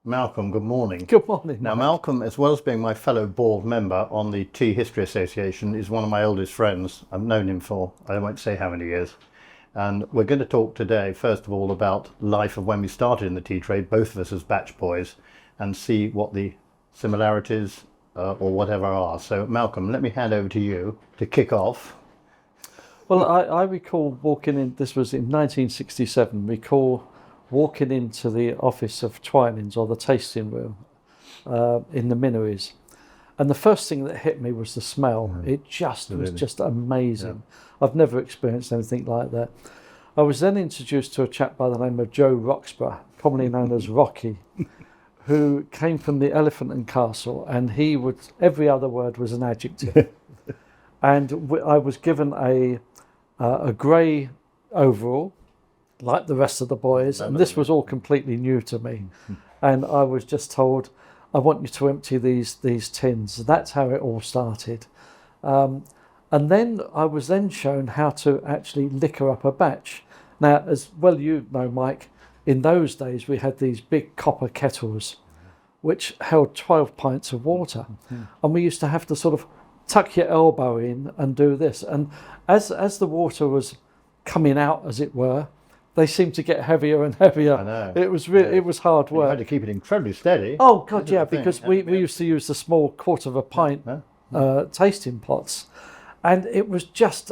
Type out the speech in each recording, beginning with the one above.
Malcolm, good morning. Good morning. Now, Mike. Malcolm, as well as being my fellow board member on the Tea History Association, is one of my oldest friends. I've known him for, I won't say how many years. And we're going to talk today, first of all, about life of when we started in the tea trade, both of us as batch boys, and see what the similarities or whatever are. So, Malcolm, let me hand over to you to kick off. Well, I recall walking in, this was in 1967, recall walking into the office of Twinings, or the tasting room, in the Minories. And the first thing that hit me was the smell. It just was just amazing. Yeah. I've never experienced anything like that. I was then introduced to a chap by the name of Joe Roxburgh, commonly known as Rocky, who came from the Elephant and Castle, and he would, every other word was an adjective. And I was given a grey overall, like the rest of the boys, and this was all completely new to me. And I was just told, I want you to empty these tins. That's how it all started. And then I was then shown how to actually liquor up a batch. Now, as well you know, Mike, in those days we had these big copper kettles which held 12 pints of water. And we used to have to sort of tuck your elbow in and do this. And as the water was coming out, as it were, they seemed to get heavier and heavier. I know. It was really, it was hard work. You had to keep it incredibly steady. Oh God, yeah, because we used to use the small quarter of a pint tasting pots, and it was just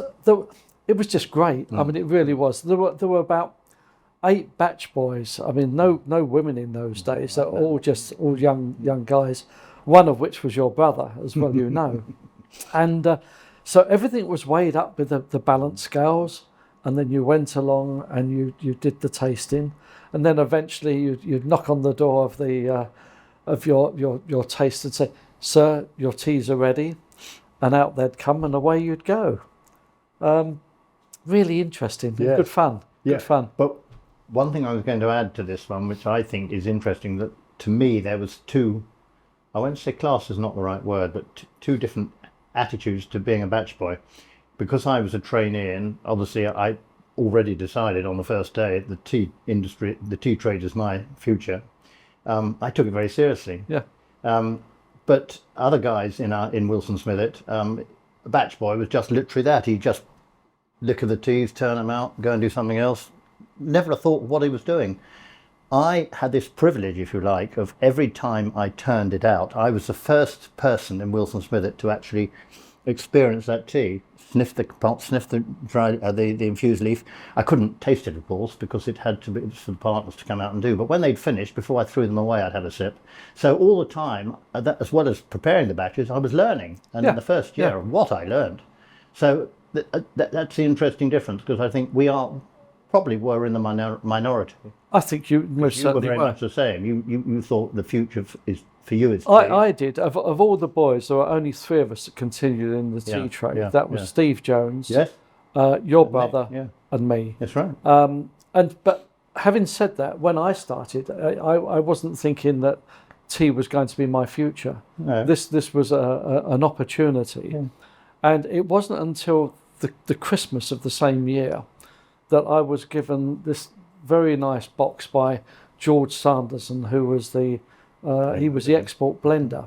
great. I mean, it really was. There were about 8 batch boys. I mean, no women in those days. They're all young guys. One of which was your brother, as well, you know. And so everything was weighed up with the balance scales. And then you went along and you did the tasting, and then eventually you'd knock on the door of your taste and say, "Sir, your teas are ready," and out they'd come and away you'd go. Really interesting, yes. Good fun. Yeah. Good fun. But one thing I was going to add to this one, which I think is interesting, that to me there was two, I won't say class is not the right word, but two different attitudes to being a batch boy. Because I was a trainee, and obviously I already decided on the first day the tea industry, the tea trade is my future. I took it very seriously. Yeah. But other guys in Wilson Smithett, a batch boy was just literally that. He just liquor the teas, turn them out, go and do something else. Never a thought of what he was doing. I had this privilege, if you like, of every time I turned it out, I was the first person in Wilson Smithett to actually experience that tea. Sniff the pot, sniff the dry, the infused leaf. I couldn't taste it, of course, because it had to be for the partners to come out and do. But when they'd finished, before I threw them away, I'd have a sip. So all the time, as well as preparing the batches, I was learning. And in the first year, what I learned. So that's the interesting difference, because I think we probably were in the minority. I think you most certainly were very much the same. You thought the future is. For you, it's I did. Of all the boys, there were only 3 of us that continued in the tea trade. That was Steve Jones, your brother, and me. That's right. But having said that, when I started, I wasn't thinking that tea was going to be my future. No. This was an opportunity, and it wasn't until the Christmas of the same year that I was given this very nice box by George Sanderson, who was he was the export blender,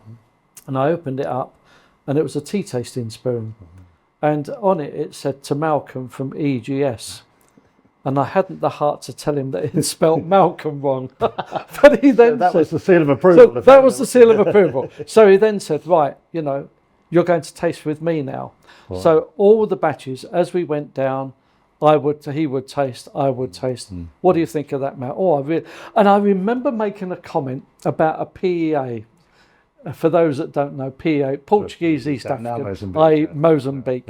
and I opened it up, and it was a tea tasting spoon, and on it said "to Malcolm from EGS," and I hadn't the heart to tell him that it spelt Malcolm wrong. But he then that said, was the seal of approval. So that was the seal of approval. So he then said, "Right, you're going to taste with me now." Wow. So all the batches, as we went down, he would taste, I would taste. What do you think of that, Matt? And I remember making a comment about a PEA. For those that don't know, PEA, Portuguese East African, Mozambique.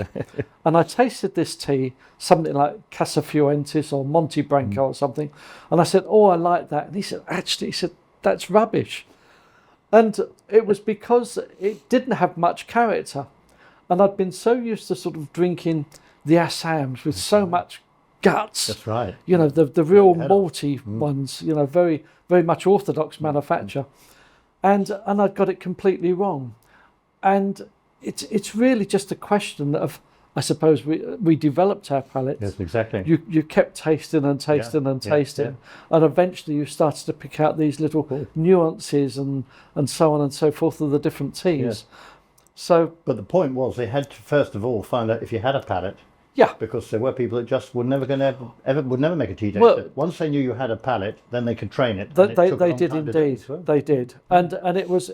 And I tasted this tea, something like Casa Fuentes or Monte Branco or something. And I said, "Oh, I like that." And he said, "That's rubbish." And it was because it didn't have much character. And I'd been so used to sort of drinking the Assams with so much guts. That's right. The real malty ones, very, very much orthodox manufacture. And I'd got it completely wrong. And it's really just a question of I suppose we developed our palates. Yes, exactly. You kept tasting and tasting and tasting, and eventually you started to pick out these little nuances and so on and so forth of the different teas. Yes. So, but the point was they had to first of all find out if you had a palate. Yeah. Because there were people that just were never going to would never make a tea taster. Well, once they knew you had a palate, then they could train it. They did indeed. They did, and it was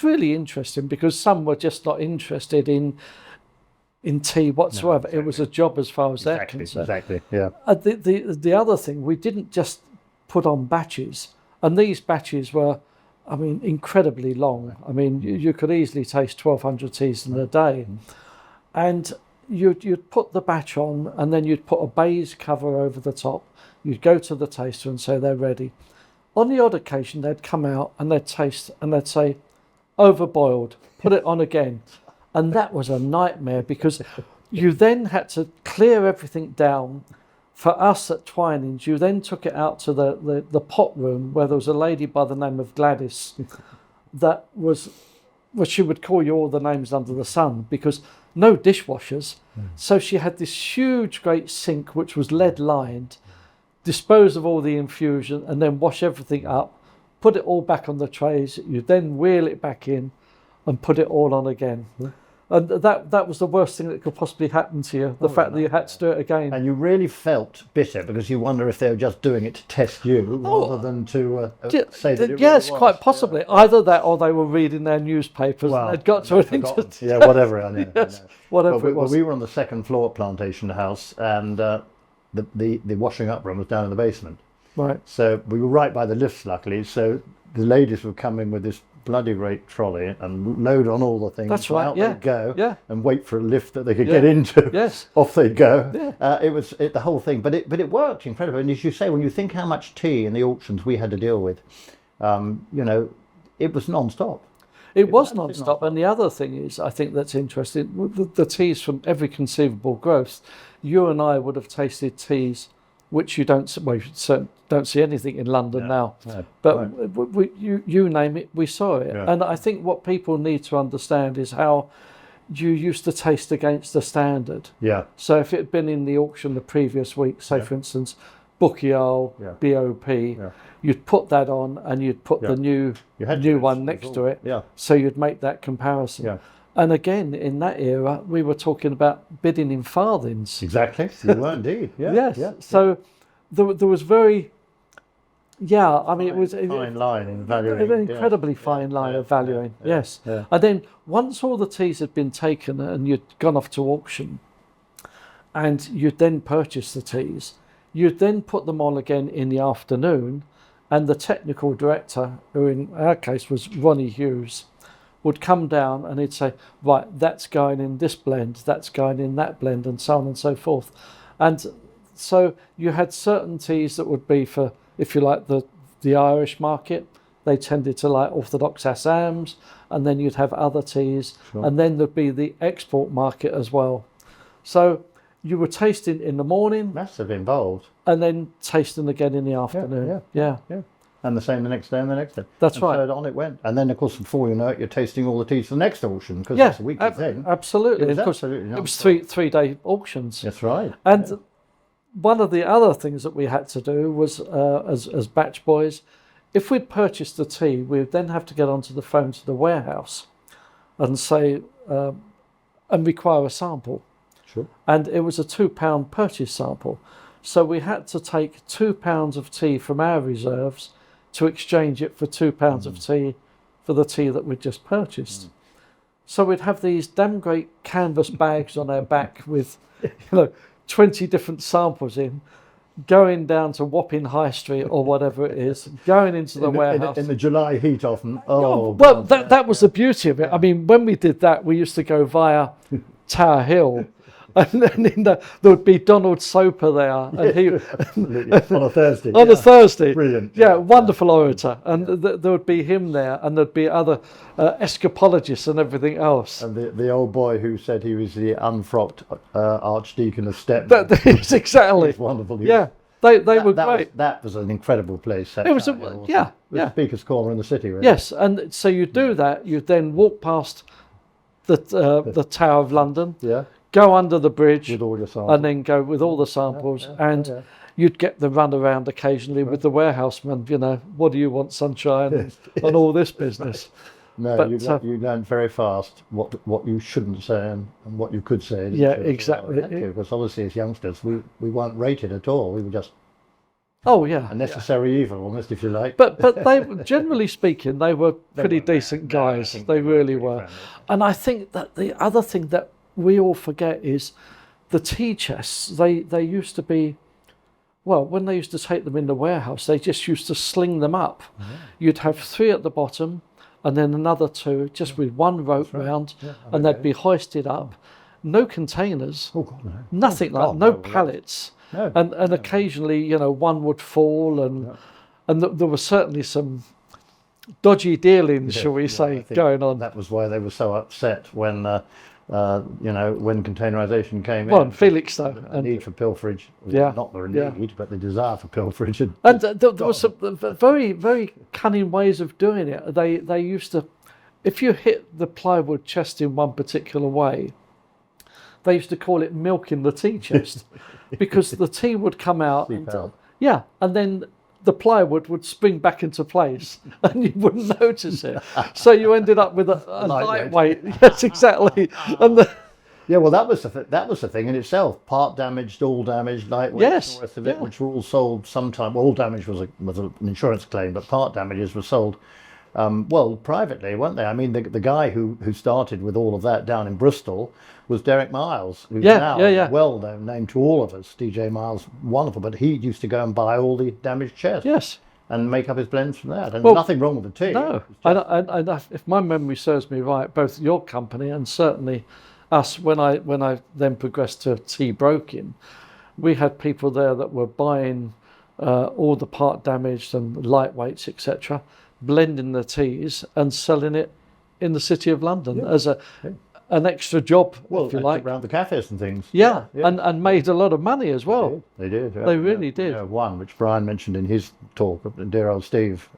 really interesting because some were just not interested in tea whatsoever. No, exactly. It was a job as far as they're concerned. Exactly. Yeah. The other thing, we didn't just put on batches, and these batches were, I mean, incredibly long. I mean, you could easily taste 1,200 teas in a day, and you'd put the batch on, and then you'd put a baize cover over the top. You'd go to the taster and say they're ready. On the odd occasion, they'd come out and they'd taste and they'd say, overboiled, put it on again. And that was a nightmare because you then had to clear everything down. For us at Twinings, you then took it out to the pot room where there was a lady by the name of Gladys that was, well, she would call you all the names under the sun because no dishwashers. So she had this huge, great sink which was lead lined, dispose of all the infusion and then wash everything up, put it all back on the trays. You then wheel it back in and put it all on again. And that was the worst thing that could possibly happen to you, the fact that you had to do it again. And you really felt bitter because you wonder if they were just doing it to test you rather than to say that it yes, really was. Quite possibly. Yeah. Either that or they were reading their newspapers and they'd got to an interest. Yeah, whatever. I know. Yes, I know. Whatever it was. We were on the second floor at Plantation House and the washing up room was down in the basement. Right. So we were right by the lifts, luckily. So the ladies would come in with this bloody great trolley and load on all the things. That's right. Out yeah. they'd go. Yeah. And wait for a lift that they could get into. Yes. Off they'd go. Yeah. It was the whole thing, but it worked incredibly. And as you say, when you think how much tea in the auctions we had to deal with, it was non-stop. It was non-stop. And the other thing is, I think that's interesting, the teas from every conceivable growth. You and I would have tasted teas which you don't see anything in London now. No, but you name it, we saw it. Yeah. And I think what people need to understand is how you used to taste against the standard. Yeah. So if it had been in the auction the previous week, say for instance, Buckyall, BOP, you'd put that on and you'd put the new one next to it. Yeah. So you'd make that comparison. Yeah. And again, in that era, we were talking about bidding in farthings. Exactly. You were indeed. Yeah. Yes. Yeah. So there was very, I mean, it was a fine line in valuing. An incredibly fine line of valuing. Yes. Yeah. And then once all the teas had been taken and you'd gone off to auction, and you'd then purchased the teas, you'd then put them on again in the afternoon, and the technical director, who in our case was Ronnie Hughes, would come down and he'd say, right, that's going in this blend, that's going in that blend, and so on and so forth. And so you had certain teas that would be for, if you like, the Irish market. They tended to like Orthodox Assams, and then you'd have other teas, and then there'd be the export market as well. So you were tasting in the morning. Massive involved. And then tasting again in the afternoon. Yeah. And the same the next day and the next day. That's right. So on it went. And then, of course, before you know it, you're tasting all the teas for the next auction, because that's a weekly thing. Absolutely. It was absolutely. It was three-day auctions. That's right. And one of the other things that we had to do was, as batch boys, if we'd purchased the tea, we'd then have to get onto the phone to the warehouse and say, and require a sample. Sure. And it was a £2 purchase sample. So we had to take £2 of tea from our reserves to exchange it for £2 of tea for the tea that we'd just purchased. So we'd have these damn great canvas bags on our back with 20 different samples in, going down to Wapping High Street or whatever it is, going into the warehouse. In the July heat often. Well, that was the beauty of it. I mean, when we did that, we used to go via Tower Hill. And then there would be Donald Soper there, and he on a Thursday. On a Thursday, brilliant. Yeah, wonderful orator, and there would be him there, and there'd be other escapologists and everything else. And the old boy who said he was the unfrocked Archdeacon of Stepney. That is exactly. It was wonderful. Yeah, they were great. That was an incredible place. It was the Speaker's Corner in the city. Really. Yes, and so you do that. You then walk past the Tower of London. Yeah. go under the bridge with all your samples. and then go with all the samples, and you'd get the run around occasionally with the warehouseman, what do you want, sunshine, and all this business. No, but, you learn very fast what you shouldn't say and what you could say. Yeah, exactly. Because obviously as youngsters, we weren't rated at all. We were just a necessary evil, almost, if you like. But they, generally speaking, they were pretty decent guys. They really were. And I think that the other thing that we all forget is the tea chests. They used to be, well, when they used to take them in the warehouse, they just used to sling them up. You'd have 3 at the bottom, and then another 2 just with one rope round, and they'd be hoisted up. No containers, nothing no pallets, and occasionally one would fall, and there was certainly some dodgy dealings, shall we say, going on. That was why they were so upset when when containerisation came in. Well, and Felix, though, the need for pilferage, not the need, but the desire for pilferage. And there was some very, very cunning ways of doing it. They used to, if you hit the plywood chest in one particular way, they used to call it milking the tea chest, because the tea would come out, and then the plywood would spring back into place and you wouldn't notice it. So you ended up with a lightweight. Yes, exactly. And well, that was the thing in itself. Part damaged, all damaged, lightweight, yes, and the rest of it, which were all sold sometime. All damage was an insurance claim, but part damages were sold privately, weren't they? I mean, the guy who started with all of that down in Bristol was Derek Miles, who's now well known to all of us. DJ Miles, wonderful, but he used to go and buy all the damaged chests, and make up his blends from that. And nothing wrong with the tea. No, and if my memory serves me right, both your company and certainly us, when I then progressed to tea broking, we had people there that were buying all the part damaged and lightweights, etc., blending the teas and selling it in the City of London as an extra job, if you like, around the cafes and things. And made a lot of money as well. They did. They really did. One which Brian mentioned in his talk, dear old Steve,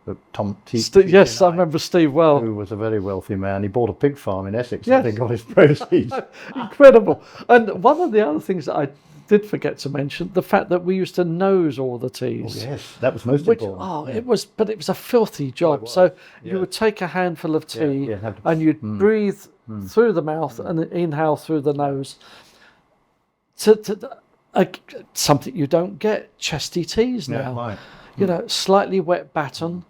yes, I remember Steve well. Who was a very wealthy man. He bought a pig farm in Essex. I think, got his proceeds. Incredible. And one of the other things that I did forget to mention, the fact that we used to nose all the teas. Oh, yes, that was most important. It was a filthy job. So you would take a handful of tea and you'd breathe through the mouth and inhale through the nose. Something you don't get, chesty teas now. Slightly wet baton.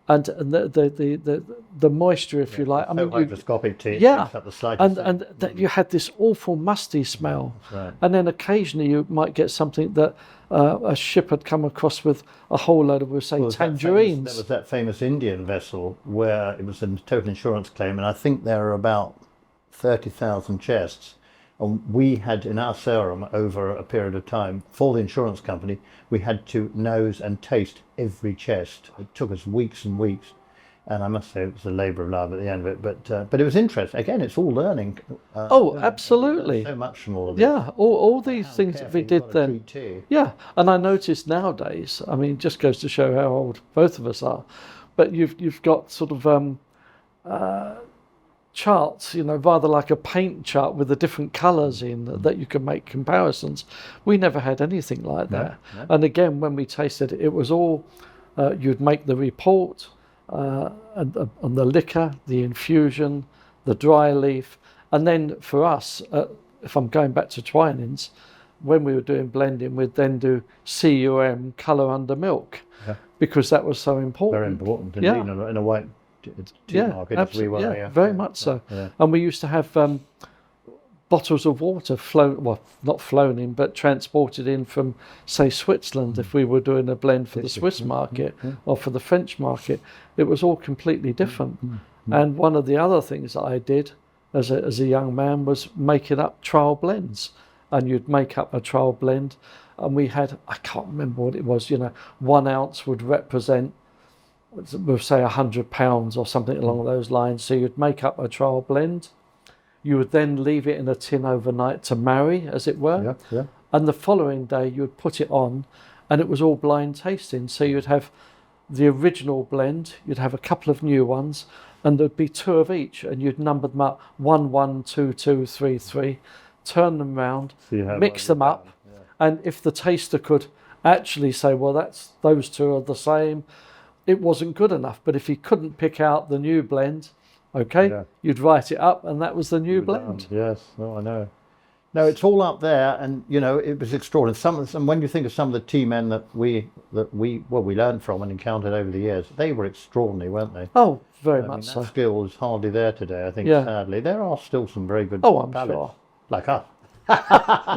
And the moisture, if you like. I mean, microscopic tea. Up the slightest and that you had this awful musty smell. Right. And then occasionally you might get something that a ship had come across with a whole load of, tangerines. There was that famous Indian vessel where it was a total insurance claim, and I think there are about 30,000 chests. And we had in our serum over a period of time for the insurance company, we had to nose and taste every chest. It took us weeks and weeks, and I must say it was a labour of love at the end of it. But it was interesting. Again, it's all learning. Absolutely. So much from all of this. Yeah, all these things that we did then. Yeah, and I noticed nowadays. I mean, it just goes to show how old both of us are. But you've got sort of charts, rather like a paint chart with the different colours in that you can make comparisons. We never had anything like that. No. And again, when we tasted it, it was all, you'd make the report on the liquor, the infusion, the dry leaf. And then for us, if I'm going back to Twinings, when we were doing blending, we'd then do CUM, colour under milk, because that was so important. Very important, indeed, in a white tea market as we were. Very much so. Yeah. And we used to have bottles of water not flown in, but transported in from, say, Switzerland if we were doing a blend for the Swiss market or for the French market. It was all completely different. And one of the other things that I did as a young man was making up trial blends. And you'd make up a trial blend, and we had, I can't remember what it was, 1 ounce would represent, we'll say £100 or something along those lines. So you'd make up a trial blend. You would then leave it in a tin overnight to marry, as it were. And the following day you would put it on, and it was all blind tasting. So you'd have the original blend, you'd have a couple of new ones, and there'd be 2 of each, and you'd number them up 1, 1, 2, 2, 3, 3, turn them round, See how mix well them you've up, done. Yeah. and if the taster could actually say, well, those two are the same, it wasn't good enough. But if he couldn't pick out the new blend, okay, Yeah. you'd write it up, and that was the new You're blend. done. Yes, no, I know. No, it's all up there, and you know it was extraordinary. And when you think of some of the tea men that we learned from and encountered over the years, they were extraordinary, weren't they? Oh, very I mean, much that so. skill is hardly there today. I think Yeah. sadly there are still some very good Oh, I'm palates, sure. like us.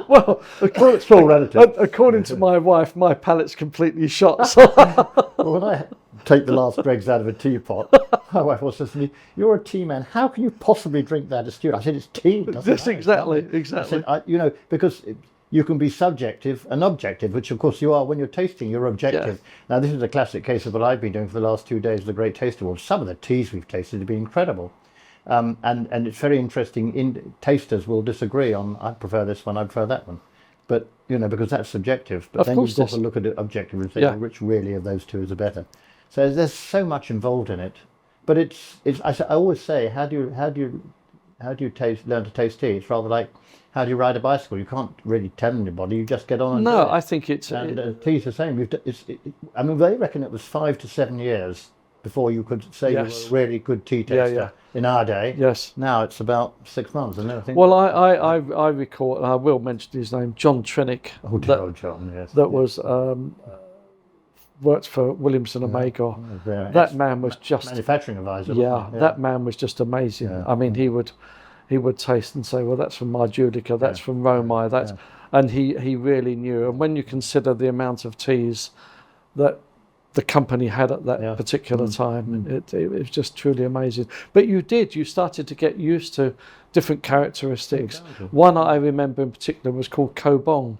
Well, It's all relative. according to my wife, my palate's completely shot. So Well, when I take the last dregs out of a teapot, my wife also says to me, "You're a tea man. How can you possibly drink that as stew?" I said, "It's tea." It doesn't Yes, matter, it's exactly, nothing." exactly. I said, because you can be subjective and objective, which of course you are when you're tasting. You're objective. Now, this is a classic case of what I've been doing for the last 2 days of the Great Taste Awards. Some of the teas we've tasted have been incredible. And it's very interesting. Tasters will disagree on, I prefer this one, I prefer that one. But, because that's subjective. But Of then course you've got it to is. look at it objectively and say, Yeah. well, which really of those two is the better? So there's so much involved in it. But I always say, how do you learn to taste tea? It's rather like, how do you ride a bicycle? You can't really tell anybody, you just get on and do no, it. I think it's And tea's the same. I mean, they reckon it was 5 to 7 years before you could say Yes. you were a really good tea Yeah, taster yeah. in our day. yes. Now it's about 6 months, isn't it? I think. Well, I recall, and I will mention his name, John Trinick, Oh, dear old John, yes. that was worked for Williamson and Magor. Their That man was just manufacturing advisor. yeah, wasn't he? that man was just amazing. Yeah. I mean, he would taste and say, well, that's from Marjudica, that's from Romai, that's, and he really knew. And when you consider the amount of teas that the company had at that particular time, it was just truly amazing. But you started to get used to different characteristics. One I remember in particular was called Kobong,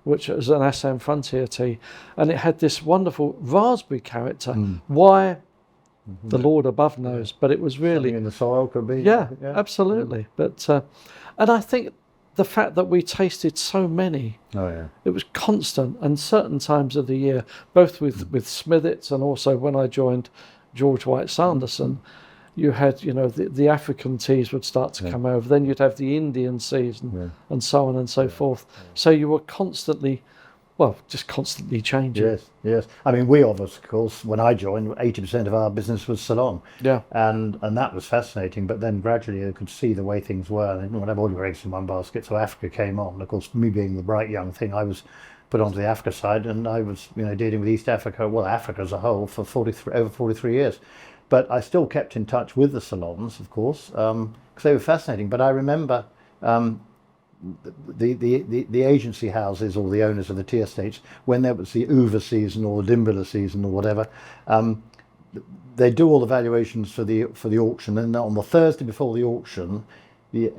which was an Assam frontier tea, and it had this wonderful raspberry character. Why? The Lord above knows, but it was really Something in the soil could be. yeah, absolutely. But and I think the fact that we tasted so many, Oh yeah. it was constant, and certain times of the year, both with Smithits and also when I joined George White Sanderson, you had the African teas would start to come over. Then you'd have the Indian season and so on and so forth. So you were constantly. Well, just constantly changing. Yes, yes. I mean, we of course, when I joined, 80% of our business was Ceylon. Yeah. And that was fascinating. But then gradually you could see the way things were. And you didn't have all your eggs in one basket. So Africa came on. Of course, me being the bright young thing, I was put onto the Africa side, and I was, dealing with East Africa, well, Africa as a whole, for over 43 years. But I still kept in touch with the Ceylons, of course, because they were fascinating. But I remember. The agency houses or the owners of the tea estates, when there was the Uva season or the Dimbula season or whatever, they do all the valuations for the auction, and on the Thursday before the auction, the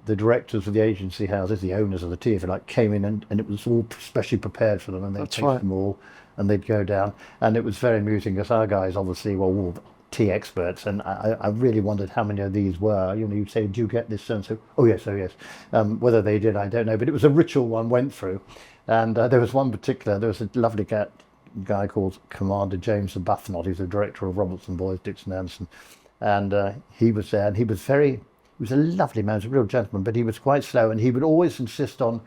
directors of the agency houses, the owners of the tea, if you like, came in and it was all specially prepared for them, and they'd taste them all, and they'd go down, and it was very amusing because our guys obviously were all tea experts, and I really wondered how many of these were. You'd say, "Do you get this?" And so, "Oh yes, oh yes." Whether they did, I don't know, but it was a ritual one went through, and there was one particular. There was a lovely guy called Commander James Arbuthnot. He's the director of Robertson Boys, Dixon Anderson, and he was there, and he was a lovely man, he was a real gentleman, but he was quite slow, and he would always insist on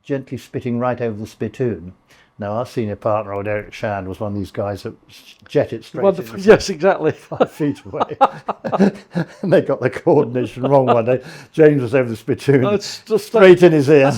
gently spitting right over the spittoon. Now, our senior partner, old Eric Shand, was one of these guys that jet it straight in, Yes, exactly. 5 feet away. And they got the coordination wrong one day. James was over the spittoon, straight in his ear.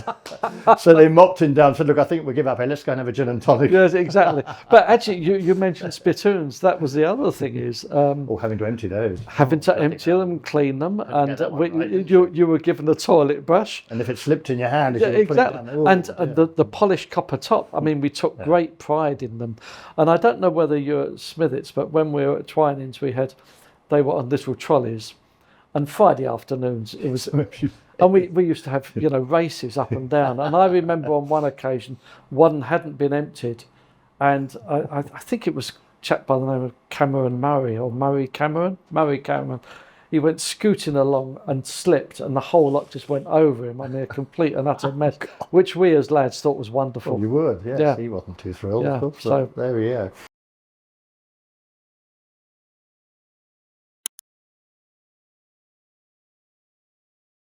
So they mopped him down and said, "Look, I think we'll give up here. Let's go and have a gin and tonic." Yes, exactly. But actually, you mentioned spittoons. That was the other thing is Having to empty those. having to empty them, clean them, and that one right, you were given a toilet brush. And if it slipped in your hand, if Yeah, you were putting it exactly. down, And the polished copper top. I mean, we took great pride in them. And I don't know whether you're at Smithits, but when we were at Twinings, they were on little trolleys. And Friday afternoons, it was, and we used to have, races up and down. And I remember on one occasion, one hadn't been emptied. And I think it was a chap by the name of Cameron Murray, or Murray Cameron. He went scooting along and slipped, and the whole lot just went over him. I mean, a complete and utter mess, which we as lads thought was wonderful. Well, you would, yes. Yeah. He wasn't too thrilled, Yeah, of course. so- There we go.